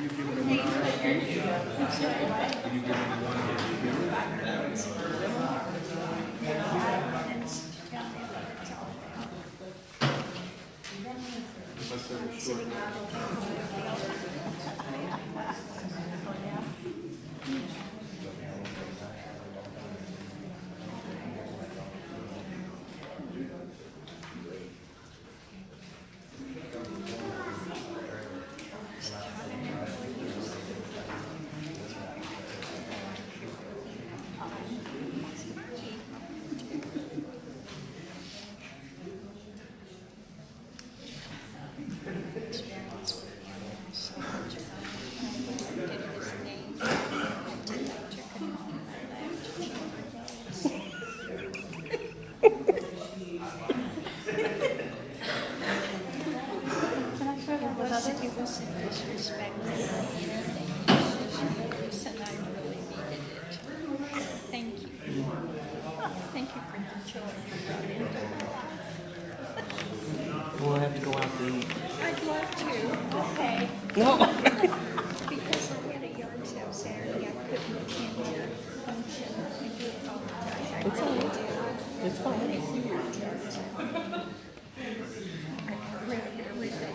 you give me one application? Will you give me one that you give me? Unless they're short. Thank you. Thank you for the joy you brought into my life. We'll have to go out to eat. I'd love to. Okay. No. Because I had a yard sale Saturday, I couldn't attend your function. I do apologize. I It's all really right. do. It's fine. I had a huge yard sale. I read everything.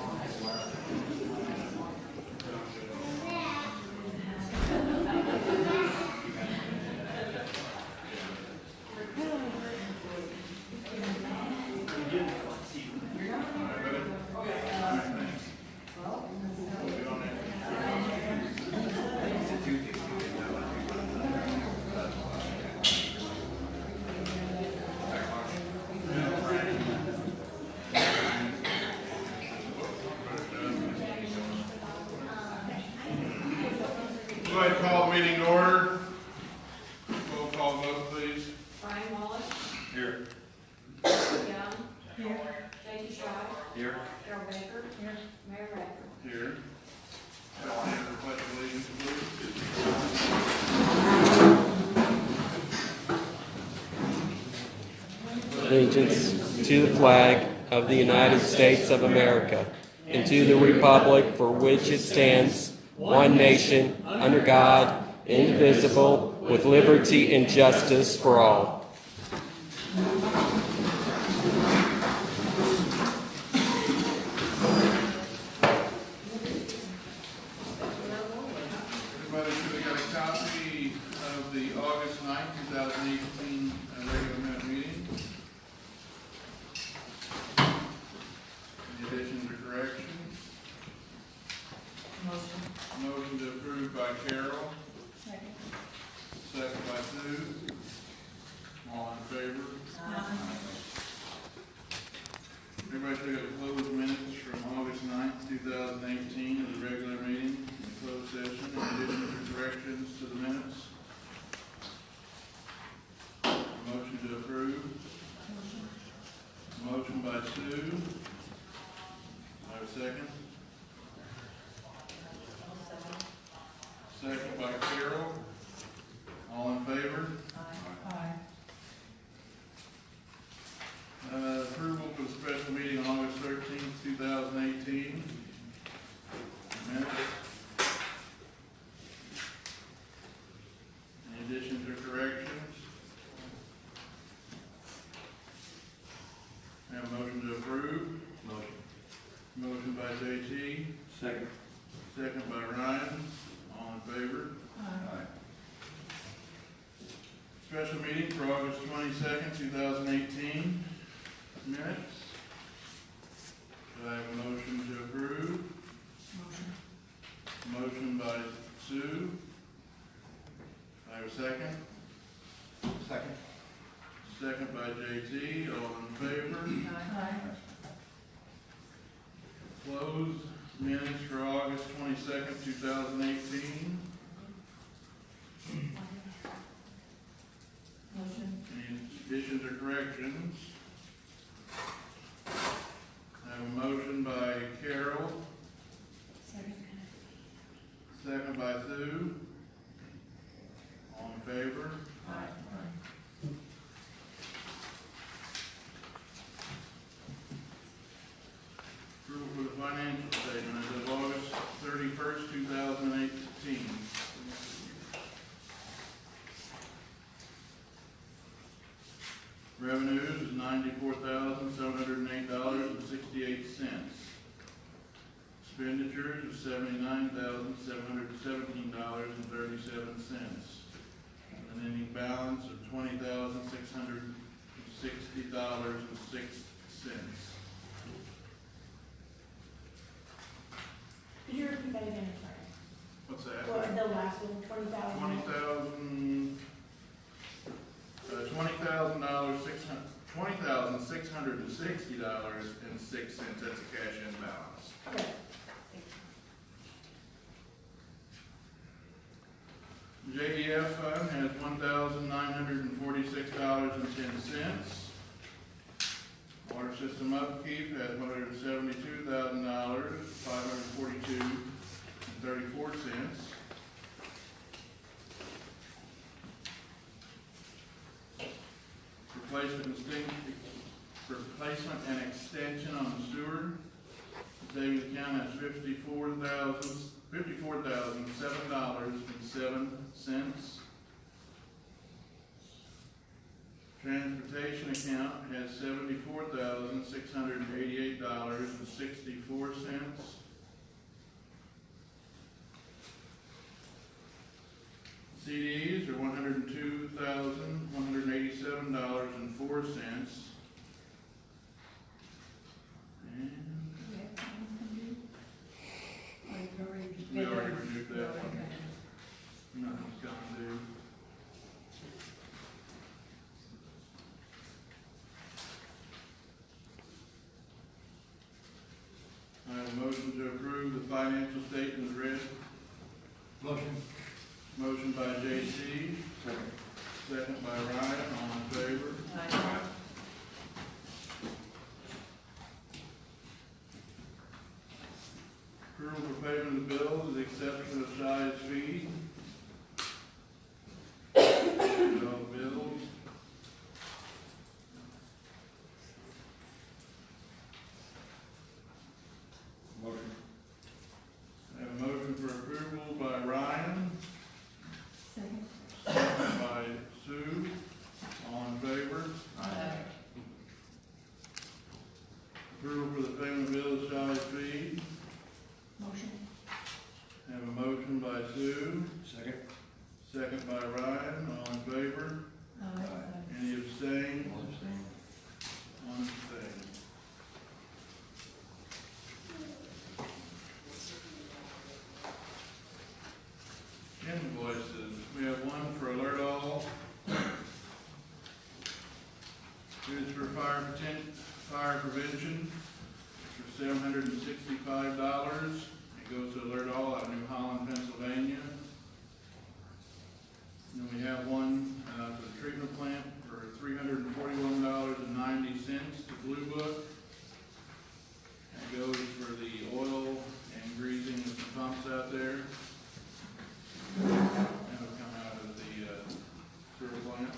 Go ahead and call the meeting to order. Roll call vote, please. Brian Wallace. Here. Young. Here. J.D. Shaw. Here. Carol Baker. Here. Mayor Radford. Here. Stand for pledge of allegiance, please. Allegiance to the flag of the United States of America and to the republic for which it stands, one nation, under God, indivisible, with liberty and justice for all. Everybody should have got a copy of the August 9th, 2018 regular minute meeting. Any additions or corrections? Motion to approve by Carol. Second by Sue. All in favor? Everybody should have closed minutes from August 9th, 2018 as a regular meeting, in closed session. Any additions or corrections to the minutes? Motion to approve. Motion by Sue. I have a second. Second by Carol. All in favor? Approval for the special meeting on August 13th, 2018. Minutes. Any additions or corrections? Have a motion to approve. Motion. Motion by JT. Second. Second by Ryan. All in favor? Aye. Special meeting for August 22nd, 2018. Minutes. Do I have a motion to approve? Motion by Sue. I have a second. Second. Second by JT. All in favor? Closed minutes for August 22nd, 2018. Any additions or corrections? I have a motion by Carol. Second by Sue. All in favor? Approval for the financial statement as of August 31st, 2018. Revenues is $94,708.68. Expenditures is $79,717.37. An ending balance of $20,660.06. Could you repeat that again, sorry? What's that? Or the last one, 20,000? $20,660.06. That's a cash in balance. Okay. JDF fund has $1,946.10. Water system upkeep has $172,542.34. Replacement and extension on the sewer. Savings account has $54,007.07. Transportation account has $74,688.64. CDs are $102,187.04. We already renewed that one. Nothing's coming due. I have a motion to approve the financial statement as read. Motion. Motion by J.C. Second. Second by Ryan, all in favor? Approval for payment of the bills is acceptance of Shia's fee. All the bills. Motion. I have a motion for approval by Ryan, Second. second by Sue, all in favor? Approval for the payment of bills, Shia's fee. Motion. I have a motion by Sue, Second. second by Ryan, all in favor? Any abstain? One abstain. One abstain. Invoices, we have one for Alert All. It is for fire prevention, for $765. It goes to Alert All out of New Holland, Pennsylvania. And then we have one for the treatment plant for $341.90 to Blue Book. That goes for the oil and greasing of some pumps out there. That'll come out of the sewer plant.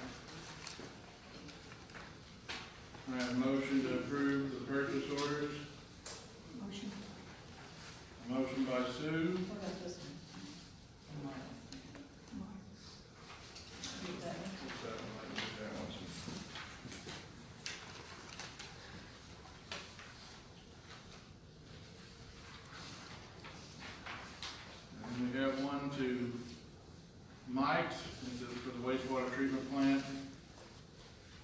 I have a motion to approve the purchase orders. Motion. A motion by Sue, and we have one to Mike's, this is for the wastewater treatment plant.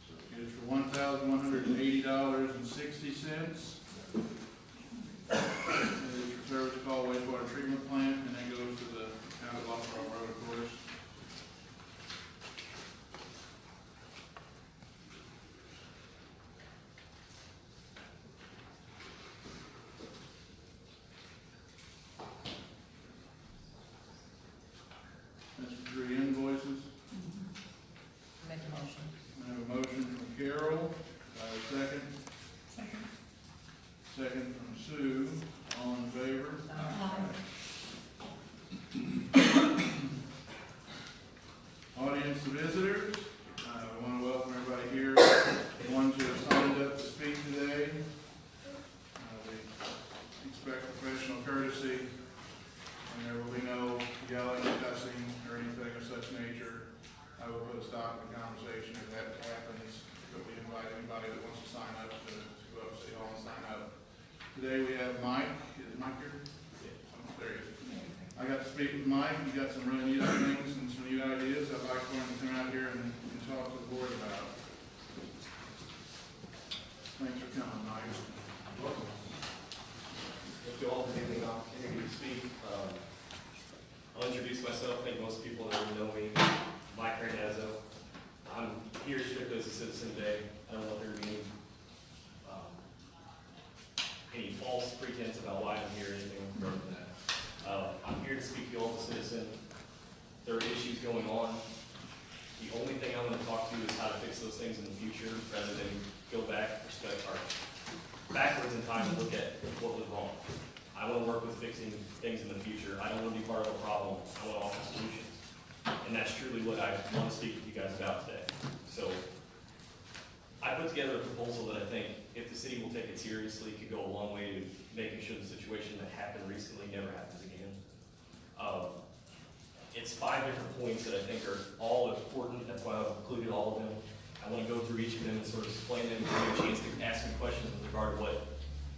So it is for $1,180.60. It is for service call wastewater treatment plant, and that goes to the town of Buffalo Road, of course. That's for 3 invoices. Make a motion. I have a motion from Carol, I have a second. Second. Second from Sue, all in favor? Audience of visitors, I want to welcome everybody here, the ones who have signed up to speak today. We expect professional courtesy whenever we yelling, cussing, or anything of such nature, I will put a stop to the conversation if that happens. But we invite anybody that wants to sign up to go up to City Hall and sign up. Today we have Mike. Is Mike here? Oh, there he is. I got to speak with Mike. He got some really neat things and some neat ideas I'd like for him to come out here and talk to the board about. Thanks for coming, Mike. Welcome. Thank you all for giving me an opportunity to speak. I'll introduce myself. I think most people that know me. Mike Randazzo. I'm here strictly as a citizen today. I don't want there to be any false pretense about why I'm here or anything further than that. I'm here to speak to you all as a citizen. There are issues going on. The only thing I want to talk to you is how to fix those things in the future rather than go back backwards in time and look at what was wrong. I want to work with fixing things in the future. I don't want to be part of a problem. I want to offer solutions. And that's truly what I want to speak with you guys about today. So I put together a proposal that I think, if the city will take it seriously, could go a long way to making sure the situation that happened recently never happens again. It's 5 different points that I think are all important. That's why I've included all of them. I want to go through each of them and sort of explain them and give you a chance to ask me questions with regard to what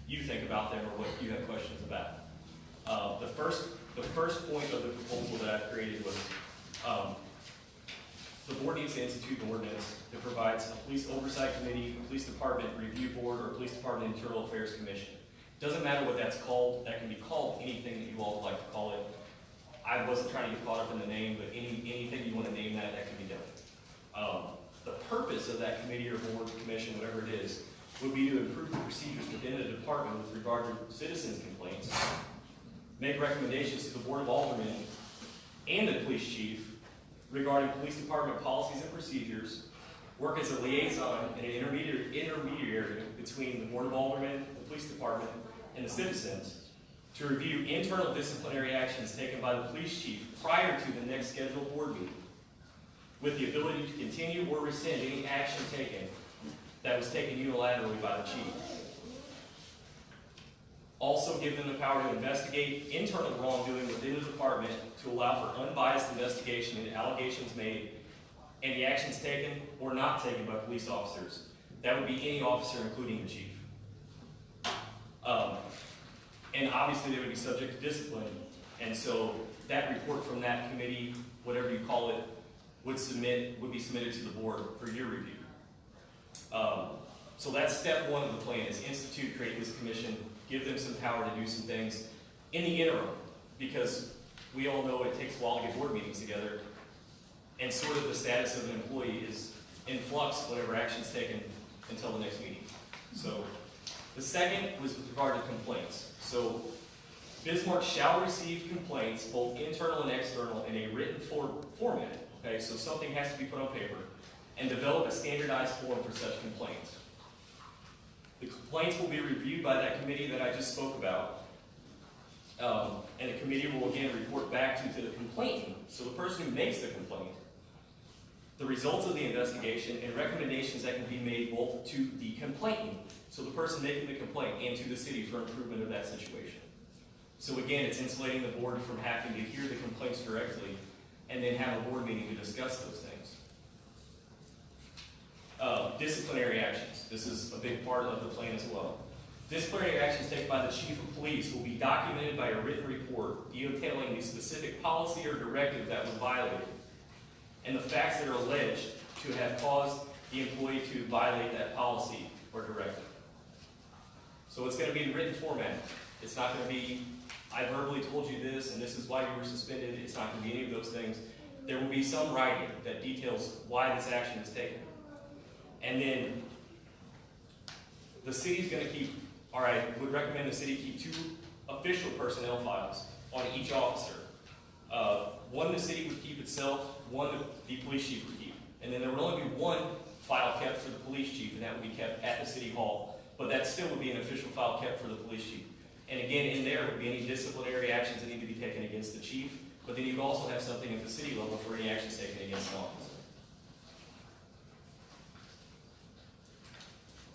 you think about them or what you have questions about. The first point of the proposal that I've created was the board needs to institute an ordinance that provides a police oversight committee, a police department review board, or a police department internal affairs commission. Doesn't matter what that's called. That can be called anything that you all would like to call it. I wasn't trying to get caught up in the name, but anything you want to name that can be done. The purpose of that committee or board, commission, whatever it is, would be to improve the procedures within the department with regard to citizens' complaints, make recommendations to the Board of Aldermen and the police chief regarding police department policies and procedures, work as a liaison and an intermediary between the Board of Aldermen, the police department, and the citizens to review internal disciplinary actions taken by the police chief prior to the next scheduled board meeting, with the ability to continue or rescind any action taken that was taken unilaterally by the chief. Also give them the power to investigate internal wrongdoing within the department to allow for unbiased investigation into allegations made and the actions taken or not taken by police officers. That would be any officer, including the chief. And obviously they would be subject to discipline. And so that report from that committee, whatever you call it, would be submitted to the board for your review. So that's step one of the plan, is institute, create this commission, give them some power to do some things in the interim, because we all know it takes a while to get board meetings together, and sort of the status of an employee is in flux whenever action's taken until the next meeting. So the second was with regard to complaints. So Bismarck shall receive complaints, both internal and external, in a written format. Okay, so something has to be put on paper, and develop a standardized form for such complaints. The complaints will be reviewed by that committee that I just spoke about, and the committee will again report back to the complainant, so the person who makes the complaint, the results of the investigation, and recommendations that can be made both to the complainant, so the person making the complaint, and to the city for improvement of that situation. So again, it's insulating the board from having to hear the complaints directly and then have a board meeting to discuss those things. Disciplinary actions. This is a big part of the plan as well. Disciplinary actions taken by the chief of police will be documented by a written report detailing the specific policy or directive that was violated and the facts that are alleged to have caused the employee to violate that policy or directive. So it's going to be in written format. It's not going to be, I verbally told you this and this is why you were suspended. It's not going to be any of those things. There will be some writing that details why this action is taken. And then the city's going to keep, or I would recommend the city keep 2 official personnel files on each officer. One the city would keep itself, one the police chief would keep. And then there would only be 1 file kept for the police chief, and that would be kept at the city hall. But that still would be an official file kept for the police chief. And again, in there would be any disciplinary actions that need to be taken against the chief, but then you could also have something at the city level for any actions taken against an officer.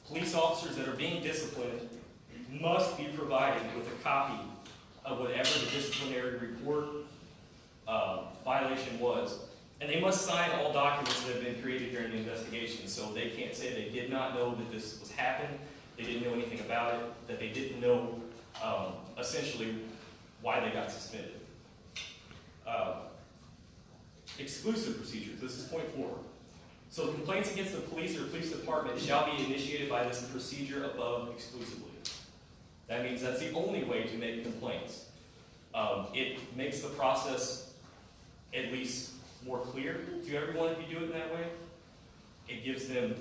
Police officers that are being disciplined must be provided with a copy of whatever the disciplinary report And they must sign all documents that have been created during the investigation, so they can't say they did not know that this was happening, they didn't know anything about it, that they didn't know, essentially, why they got suspended. Exclusive procedures, this is point 4. So complaints against the police or police department shall be initiated by this procedure above exclusively. That means that's the only way to make complaints. It makes the process at least more clear to everyone if you do it in that way. It gives them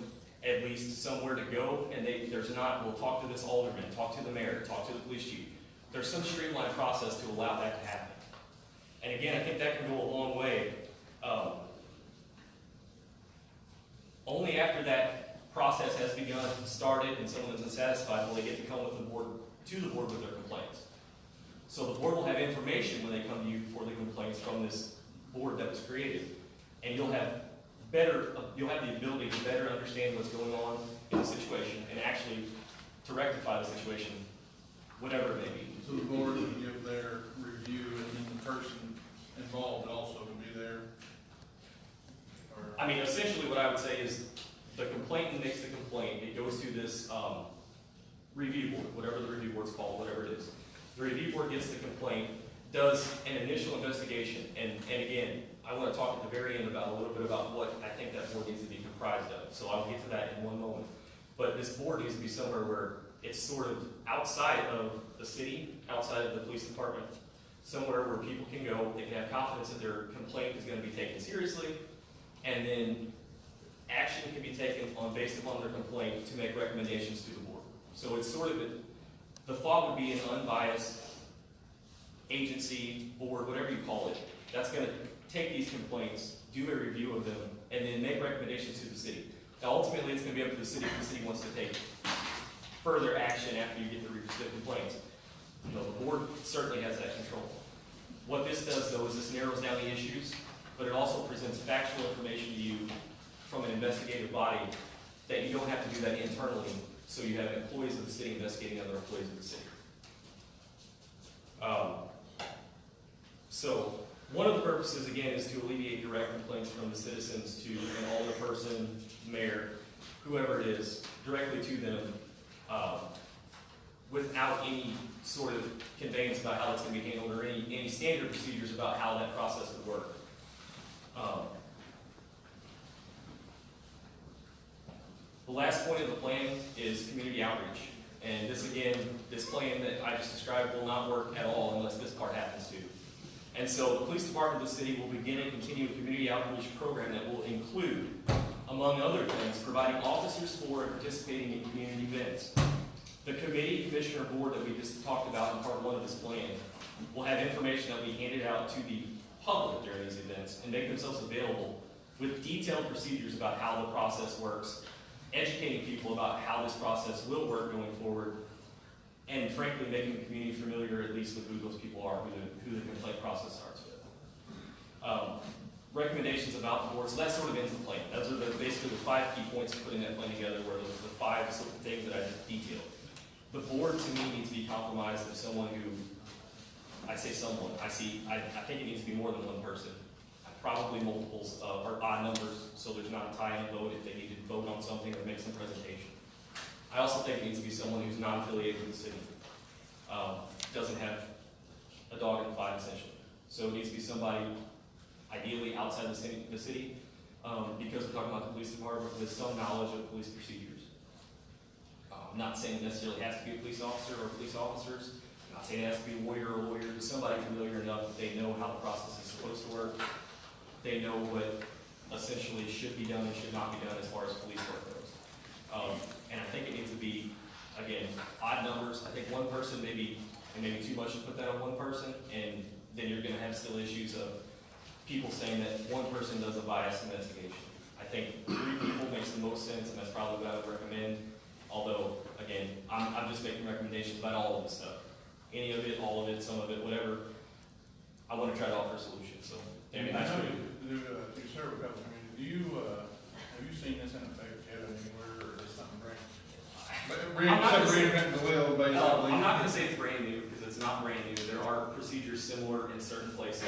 at least somewhere to go, and there's not, we'll talk to this alderman, talk to the mayor, talk to the police chief. There's some streamlined process to allow that to happen. And again, I think that can go a long way. Only after that process has begun, started, and someone is unsatisfied will they get to come with the board, to the board with their complaints. So the board will have information when they come to you for the complaints from this board that was created. And you'll have the ability to better understand what's going on in the situation and actually to rectify the situation, whatever it may be. So the board would give their review, and then the person involved also would be there? Or I mean, essentially what I would say is the complainant makes the complaint, it goes to this review board, whatever the review board's called, whatever it is. The review board gets the complaint, does an initial investigation, and again, I want to talk at the very end about a little bit about what I think that board needs to be comprised of, so I'll get to that in one moment. But this board needs to be somewhere where it's sort of outside of the city, outside of the police department, somewhere where people can go, they can have confidence that their complaint is going to be taken seriously, and then action can be taken based upon their complaint to make recommendations to the board. So it's sort of, the thought would be an unbiased agency, board, whatever you call it, that's going to take these complaints, do a review of them, and then make recommendations to the city. Now ultimately it's going to be up to the city if the city wants to take further action after you get the complaints. You know, the board certainly has that control. What this does though is this narrows down the issues, but it also presents factual information to you from an investigative body that you don't have to do that internally, so you have employees of the city investigating other employees of the city. So one of the purposes, again, is to alleviate direct complaints from the citizens to an alderperson, mayor, whoever it is, directly to them, without any sort of conveyance about how that's going to be handled or any standard procedures about how that process would work. The last point of the plan is community outreach. And this, again, this plan that I just described will not work at all unless this part happens to. And so the police department of the city will begin and continue a community outreach program that will include, among other things, providing officers for and participating in community events. The committee, commissioner, board that we just talked about in part 1 of this plan will have information that will be handed out to the public during these events and make themselves available with detailed procedures about how the process works, educating people about how this process will work going forward, and frankly making the community familiar at least with who those people are, who the complaint process starts with. Recommendations about the board, so that sort of ends the plan. Those are basically the 5 key points of putting that plan together, where those are the 5 sort of things that I just detailed. The board to me needs to be compromised of someone who, I say someone, I think it needs to be more than one person. Probably multiples or odd numbers, so there's not a tie-in vote if they need to vote on something or make some presentation. I also think it needs to be someone who's not affiliated with the city, doesn't have a dog in the fight essentially. So it needs to be somebody ideally outside the city, because we're talking about the police department with some knowledge of police procedures. I'm not saying it necessarily has to be a police officer or police officers. I'm not saying it has to be a lawyer or lawyer, but somebody familiar enough that they know how the process is supposed to work. They know what essentially should be done and should not be done as far as police work goes. And I think it needs to be, again, odd numbers. I think one person maybe too much to put that on one person, and then you're going to have still issues of people saying that one person does a biased investigation. I think 3 people makes the most sense, and that's probably what I would recommend. Although, again, I'm just making recommendations about all of this stuff. Any of it, all of it, some of it, whatever. I want to try to offer a solution. So, David, nice to meet you. You serve a couple, have you seen this in effect yet anywhere, or is something reinventing the wheel, basically? I'm not going to say it's brand new, because it's not brand new. There are procedures similar in certain places.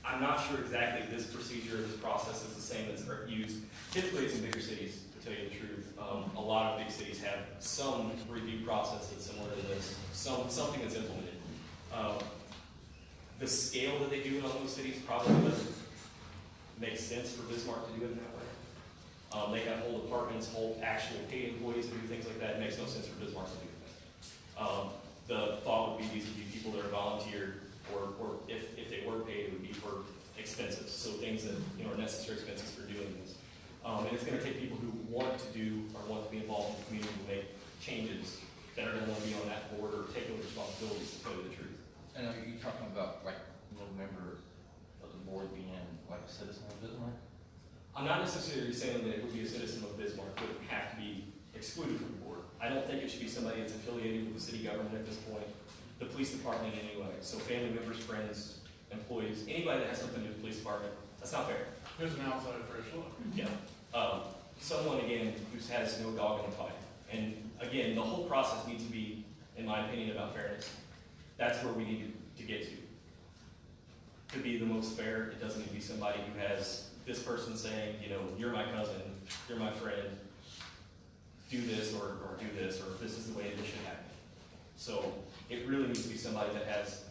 I'm I'm not sure exactly this procedure or this process is the same that's used. Typically, it's in bigger cities, to tell you the truth. A lot of big cities have some review process that's similar to this, something that's implemented. The scale that they do it on those cities probably doesn't make sense for Bismarck to do it in that way. They have whole departments, whole actual paid employees that do things like that. It makes no sense for Bismarck to do that. The thought would be these would be people that are volunteered, or if they were paid, it would be for expenses. So things that are necessary expenses for doing this. And it's going to take people who want to do or want to be involved in the community to make changes that are going to want to be on that board or take those responsibilities, to tell you the truth. And are you talking about like no member of the board being like a citizen of Bismarck? I'm not necessarily saying that it would be a citizen of Bismarck, but it would have to be excluded from the board. I don't think it should be somebody that's affiliated with the city government at this point, the police department in any way. So family members, friends, employees, anybody that has something to do with the police department, that's not fair. There's an outside fresh look. Yeah. Someone, again, who has no dog in the fight. And again, the whole process needs to be, in my opinion, about fairness. That's where we need to get to. To be the most fair, it doesn't need to be somebody who has this person saying, you're my cousin, you're my friend, do this or do this, or this is the way this should happen. So it really needs to be somebody that has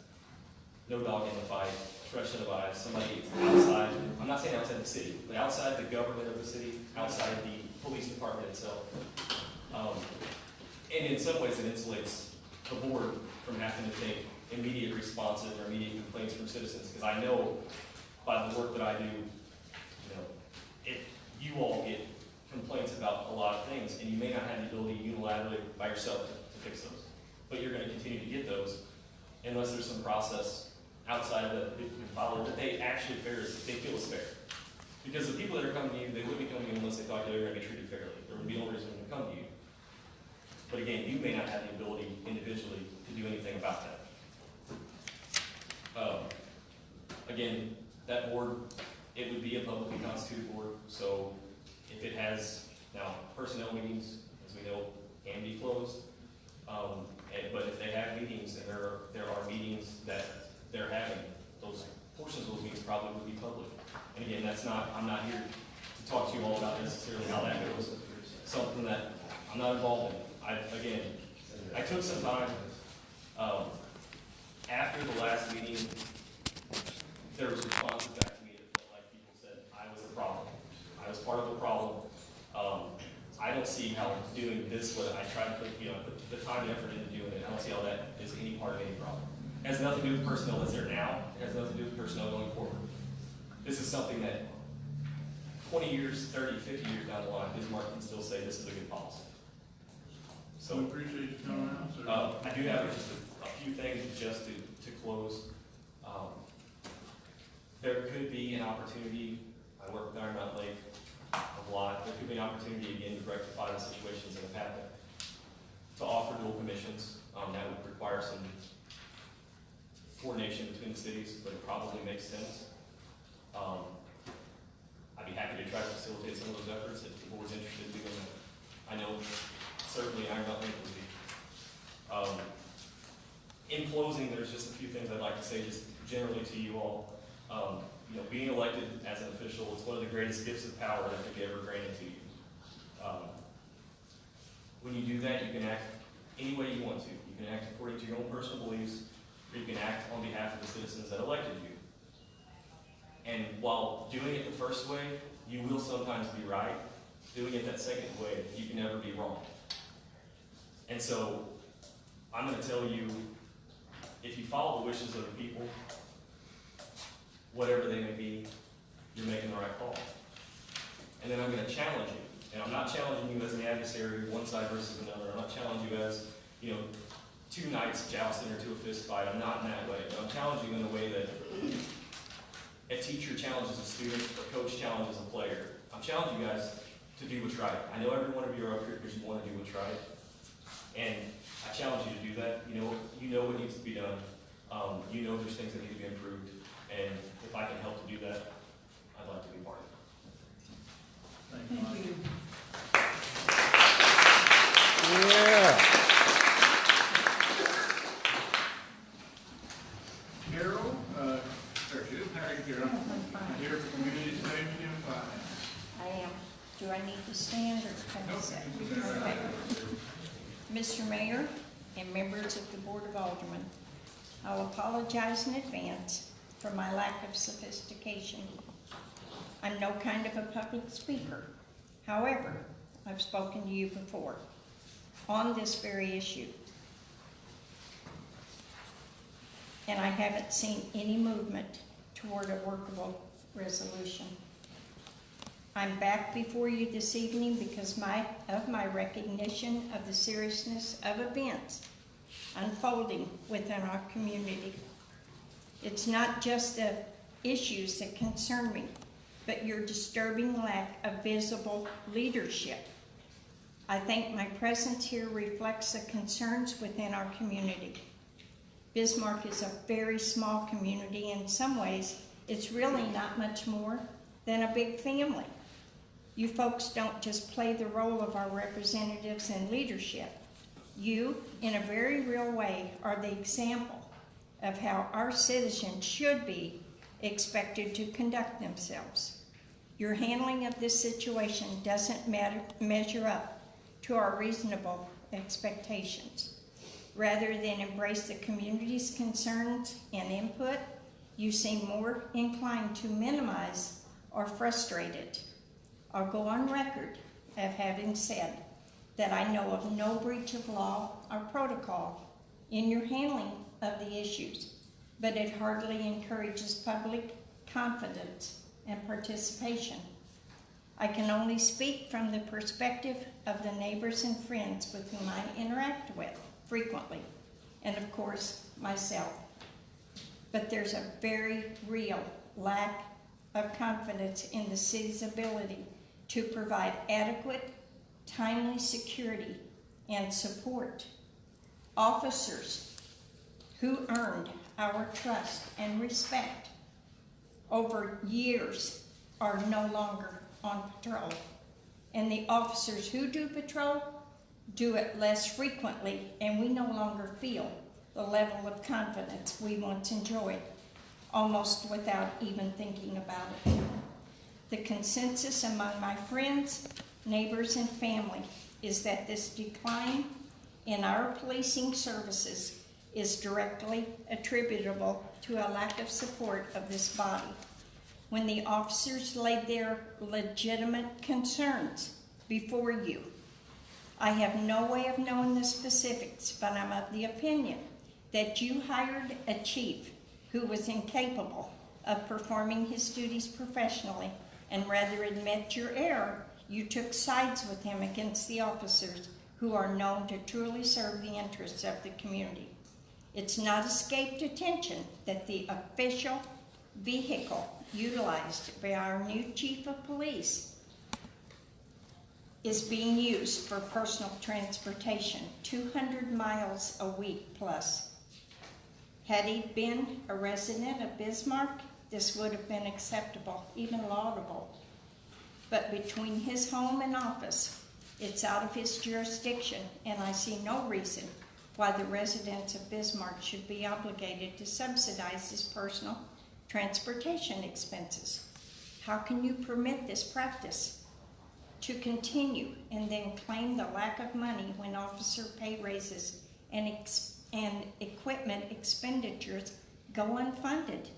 no dog in the fight, fresh set of eyes, somebody outside, I'm not saying outside the city, but outside the government of the city, outside the police department itself. And in some ways it insulates the board from having to take immediate responses or immediate complaints from citizens, because I know by the work that I do, you all get complaints about a lot of things, and you may not have the ability unilaterally by yourself to fix those. But you're going to continue to get those unless there's some process outside of that you follow that they actually they feel is fair. Because the people that are coming to you, they wouldn't be coming to you unless they thought they were going to be treated fairly. There would be no reason to come to you. But again, you may not have the ability individually to do anything about that. Again, that board, it would be a publicly constituted board, so if it has, now, personnel meetings, as we know, can be closed, but if they have meetings, and there are meetings that they're having, those portions of those meetings probably would be public. And again, I'm not here to talk to you all about necessarily how that goes, something that I'm not involved in. I took some time, after the last meeting, there was responses back to me that felt like people said I was the problem. I was part of the problem. I don't see how doing this, what I tried to put the time and effort into doing it, I don't see how that is any part of any problem. It has nothing to do with personnel that's there now. It has nothing to do with personnel going forward. This is something that 20 years, 30, 50 years down the line, Bismarck can still say this is a good policy. So we appreciate you coming out, sir. I do have just a few things just to close. There could be an opportunity, I work with Iron Mountain Lake a lot, there could be an opportunity again to rectify the situations that have happened, to offer dual commissions. That would require some coordination between the cities, but it probably makes sense. I'd be happy to try to facilitate some of those efforts if the board's interested in doing that. I know certainly Iron Mountain Lake would be. In closing, there's just a few things I'd like to say just generally to you all. Being elected as an official is one of the greatest gifts of power that could be ever granted to you. When you do that, you can act any way you want to. You can act according to your own personal beliefs, or you can act on behalf of the citizens that elected you. And while doing it the first way, you will sometimes be right. Doing it that second way, you can never be wrong. And so, I'm going to tell you, if you follow the wishes of the people, whatever they may be, you're making the right call. And then I'm going to challenge you. And I'm not challenging you as an adversary, one side versus another. I'm not challenging you as, two knights jousting or to a fist fight. I'm not in that way. But I'm challenging you in the way that a teacher challenges a student, a coach challenges a player. I'm challenging you guys to do what's right. I know every one of you are up here because you want to do what's right. And I challenge you to do that. You know what needs to be done. You know there's things that need to be improved. And if I can help to do that, I'd like to be part of it. Thank you, Mike. Thank you. Yeah. Carol, there she is. How are you, Carol? I need to stand or can I sit? Okay. Mr. Mayor and members of the Board of Aldermen, I'll apologize in advance for my lack of sophistication. I'm no kind of a public speaker. However, I've spoken to you before on this very issue. And I haven't seen any movement toward a workable resolution. I'm back before you this evening because of my recognition of the seriousness of events unfolding within our community. It's not just the issues that concern me, but your disturbing lack of visible leadership. I think my presence here reflects the concerns within our community. Bismarck is a very small community. In some ways, it's really not much more than a big family. You folks don't just play the role of our representatives and leadership. You, in a very real way, are the example of how our citizens should be expected to conduct themselves. Your handling of this situation doesn't measure up to our reasonable expectations. Rather than embrace the community's concerns and input, you seem more inclined to minimize or frustrate it. I'll go on record of having said that I know of no breach of law or protocol in your handling of the issues, but it hardly encourages public confidence and participation. I can only speak from the perspective of the neighbors and friends with whom I interact with frequently, and of course, myself. But there's a very real lack of confidence in the city's ability to provide adequate, timely security and support. Officers who earned our trust and respect over years are no longer on patrol. And the officers who do patrol do it less frequently, and we no longer feel the level of confidence we once enjoyed, almost without even thinking about it. The consensus among my friends, neighbors, and family is that this decline in our policing services is directly attributable to a lack of support of this body. When the officers laid their legitimate concerns before you, I have no way of knowing the specifics, but I'm of the opinion that you hired a chief who was incapable of performing his duties professionally, and rather admit your error, you took sides with him against the officers who are known to truly serve the interests of the community. It's not escaped attention that the official vehicle utilized by our new chief of police is being used for personal transportation, 200 miles a week plus. Had he been a resident of Bismarck, this would have been acceptable, even laudable. But between his home and office, it's out of his jurisdiction, and I see no reason why the residents of Bismarck should be obligated to subsidize his personal transportation expenses. How can you permit this practice to continue and then claim the lack of money when officer pay raises and equipment expenditures go unfunded?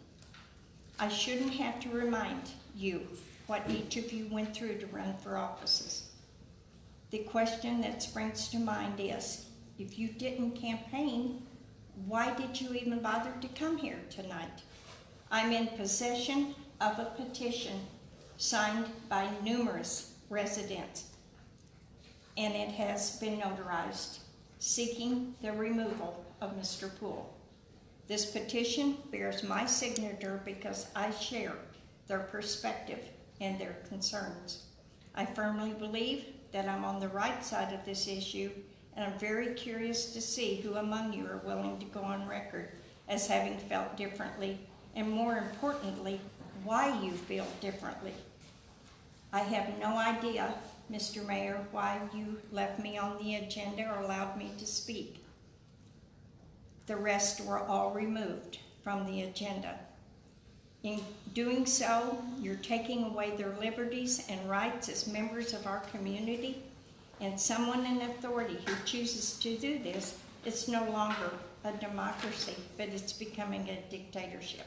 I shouldn't have to remind you what each of you went through to run for offices. The question that springs to mind is, if you didn't campaign, why did you even bother to come here tonight? I'm in possession of a petition signed by numerous residents, and it has been notarized, seeking the removal of Mr. Poole. This petition bears my signature because I share their perspective and their concerns. I firmly believe that I'm on the right side of this issue, and I'm very curious to see who among you are willing to go on record as having felt differently, and more importantly, why you feel differently. I have no idea, Mr. Mayor, why you left me on the agenda or allowed me to speak. The rest were all removed from the agenda. In doing so, you're taking away their liberties and rights as members of our community. And someone in authority who chooses to do this, it's no longer a democracy, but it's becoming a dictatorship.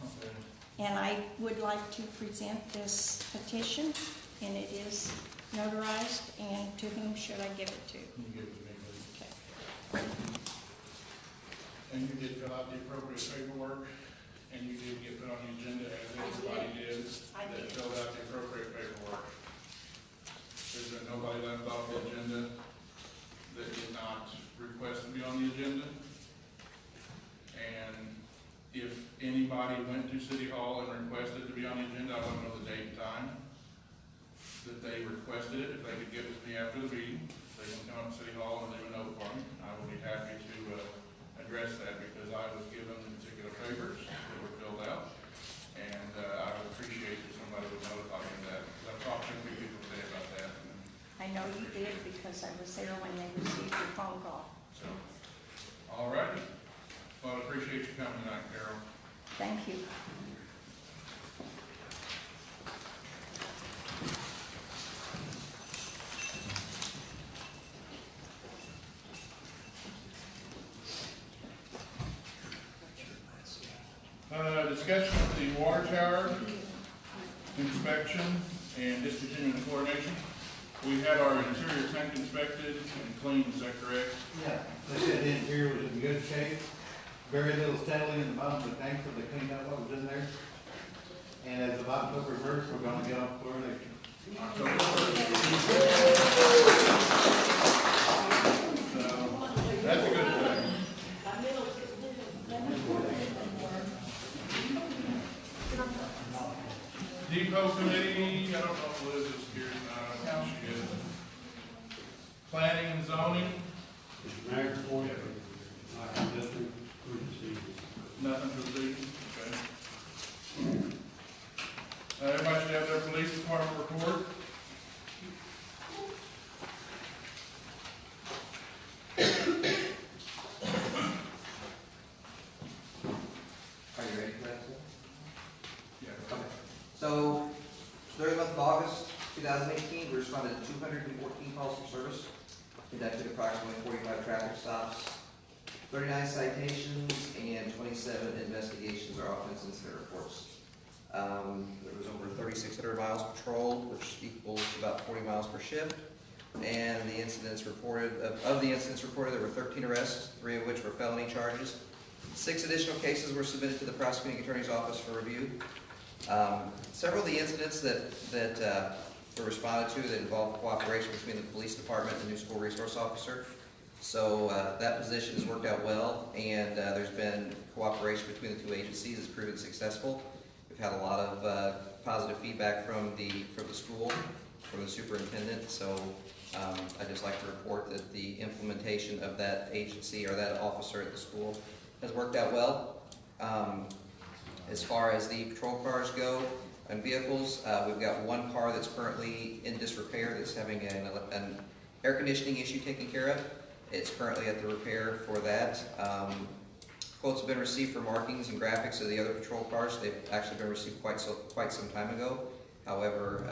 Okay. And I would like to present this petition, and it is notarized, and to whom should I give it to? You give it to me, please. Okay. And you did fill out the appropriate paperwork, and you did get put on the agenda as everybody did. I That did. filled out the appropriate paperwork. There's been nobody left off the agenda that did not request to be on the agenda. And if anybody went to City Hall and requested to be on the agenda, I want to know the date and time that they requested it. If they could give it to me after the meeting, they can come up to City Hall and leave a note for me. I will be happy to address that because I was given particular favors that were filled out. And I would appreciate if somebody would notify me of that. Because I've talked to a few people today about that. And I know you did because I was there when they received your phone call. so, all righty. Well, I appreciate you coming tonight, Carol. Thank you. Discussion of the water tower inspection and discontinuing chlorination. We had our interior tank inspected and cleaned, is that correct? Yeah, they said the interior was in good shape, very little settling in the bottom of the tank, so they cleaned up what was in there. And as the bottom took reverse, we're gonna get off chlorination. October 1st. So, that's a good thing. Depot committee, I don't know if Liz is here tonight, I don't think she is. Planning and zoning, Mr. Mayor, for you, I have nothing for this evening. nothing for the evening, okay. Everybody should have their police department report. Are you ready for that, sir? Yeah. Okay. So, during the month of August 2018, we responded to 214 calls for service, conducted approximately 45 traffic stops, 39 citations, and 27 investigations or offense incident reports. There was over 3,600 miles patrolled, which equals about 40 miles per shift. And the incidents reported, of the incidents reported, there were 13 arrests, 3 of which were felony charges. 6 additional cases were submitted to the prosecuting attorney's office for review. Several of the incidents that were responded to that involved cooperation between the police department and the new school resource officer. So that position has worked out well, and there's been cooperation between the 2 agencies. It's proven successful. We've had a lot of positive feedback from the school, from the superintendent. So I'd just like to report that the implementation of that agency or that officer at the school has worked out well. As far as the patrol cars go and vehicles, we've got 1 car that's currently in disrepair that's having an air conditioning issue taken care of. It's currently at the repair for that. Quotes have been received for markings and graphics of the other patrol cars. They've actually been received quite some time ago. However,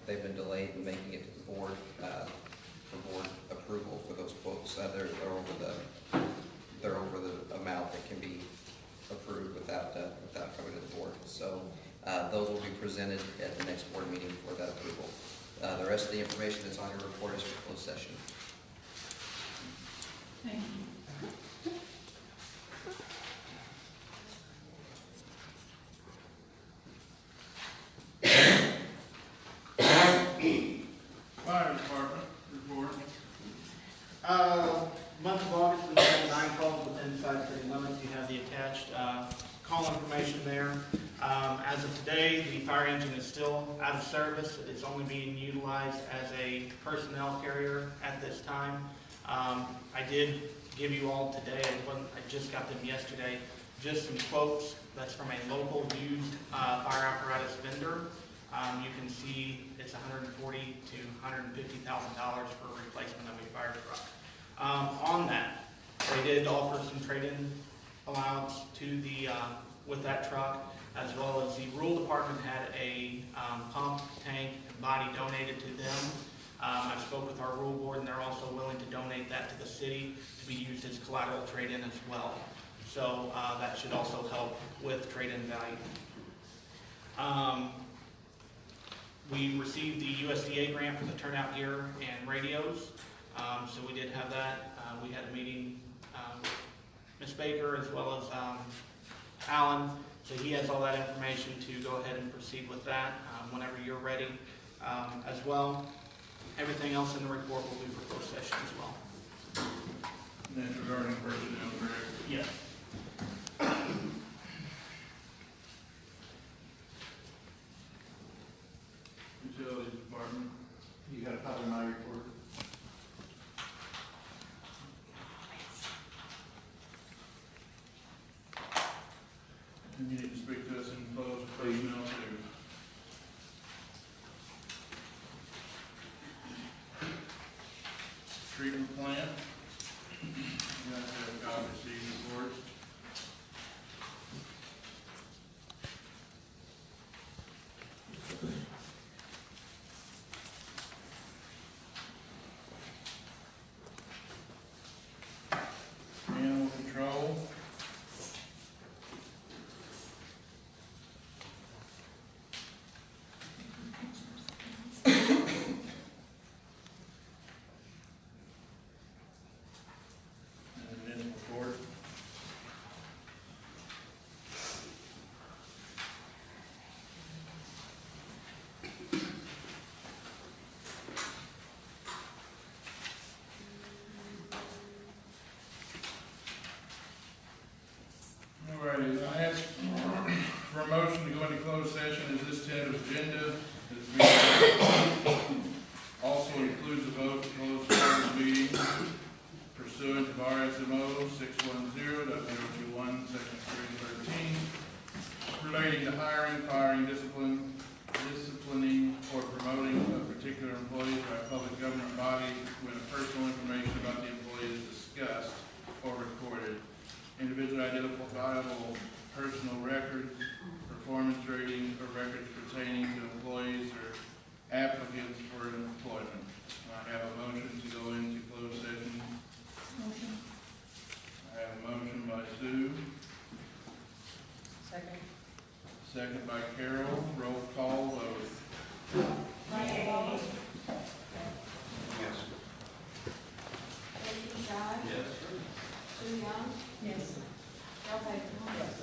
they've been delayed in making it to the board for board approval for those quotes. They're over the amount that can be approved without coming to the board. So those will be presented at the next board meeting for that approval. The rest of the information that's on your report is for closed session. Thank you. Fire department report. Month of August, we had 9 calls within 5 city limits. You have the attached call information there. As of today, the fire engine is still out of service. It's only being utilized as a personnel carrier at this time. I did give you all today, I just got them yesterday, just some quotes. That's from a local used fire apparatus vendor. You can see it's $140,000 to $150,000 for a replacement of a fire truck. On that, they did offer some trade-in allowance to the with that truck, as well as the rural department had a pump, tank, and body donated to them. I spoke with our rural board, and they're also willing to donate that to the city to be used as collateral trade-in as well. So that should also help with trade-in value. We received the USDA grant for the turnout gear and radios, so we did have that. We had a meeting, Ms. Baker as well as Alan, so he has all that information to go ahead and proceed with that whenever you're ready as well. Everything else in the report will be for closed session as well. And that's regarding personnel, correct? Yes. Utilities Department. You got a copy of my report? And you need to speak to us in closed personnel too. Treatment plant. You guys have a copy of these reports. Animal control. And municipal court. Alrighty, I ask for a motion to go into closed session as this tentative agenda. This meeting also includes a vote to close the meeting pursuant to RSMO 610.021, section 313, relating to hiring, firing, disciplining, or promoting a particular employee by a public government body when personal information about the employee is discussed or recorded. Individually identifiable personal records, performance ratings, or records pertaining to employees or applicants for employment. I have a motion to go into closed session. Motion. I have a motion by Sue, Second. second by Carol. Roll call vote. Francois, Yes. David Shaw, Yes. Sue Young, Yes. Al Baker. Yes.